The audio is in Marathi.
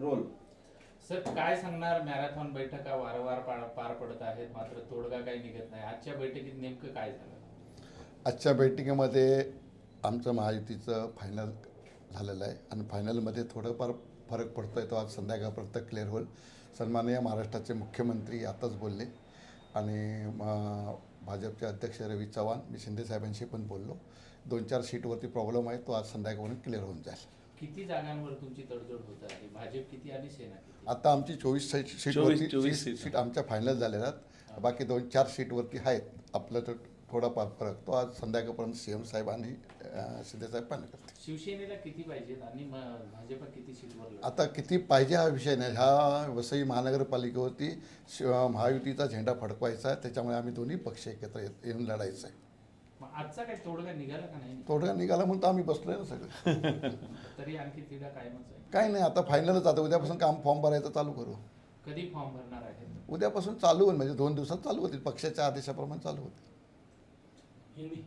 रोल. सर काय सांगणार, मॅरेथॉन बैठका वारंवार पार पडत आहेत मात्र तोडगा काही निघत नाही. आजच्या बैठकीत नेमकं काय झालं? आजच्या बैठकीमध्ये आमचं महायुतीचं फायनल झालेलं आहे आणि फायनलमध्ये थोडंफार फरक पडतो आहे, तो आज संध्याकाळपर्यंत क्लिअर होईल. सन्माननीय महाराष्ट्राचे मुख्यमंत्री आताच बोलले आणि भाजपचे अध्यक्ष रवी चव्हाण, मी शिंदेसाहेबांशी पण बोललो. 2-4 सीटवरती प्रॉब्लेम आहे, तो आज संध्याकाळपर्यंत क्लिअर होऊन जाईल. किती जागांवर तुमची तडजोड होत आहे? भाजप किती आणि सेना किती? आता आमची 24 सीटवरती सीट आमच्या फायनल झालेल्या आहेत. बाकी 2-4 सीटवरती आहेत. आपलं तर थोडाफार फरक तो आज संध्याकाळपर्यंत CM साहेब आणि शिंदेसाहेब फायनल करतील. शिवसेनेला किती पाहिजेत आणि भाजप किती सीटवर लढेल? आता किती पाहिजे हा विषय नाही. ह्या वसई महानगरपालिकेवरती महायुतीचा झेंडा फडकवायचा आहे, त्याच्यामुळे आम्ही दोन्ही पक्ष एकत्र येऊन लढायचं आहे. मग आजचा काही तोडगा निघाला का नाही? तोडगा निघाला म्हणून तर आम्ही बसलोय ना सगळं. तरी आणखी तिढा कायमच आहे? काही नाही, आता फायनलच. आता उद्यापासून काम फॉर्म भरायचं चालू करू. कधी फॉर्म भरणार आहे? उद्यापासून चालू होईल, म्हणजे 2 दिवसात चालू होतील. पक्षाच्या आदेशाप्रमाणे चालू होतील. हिंदी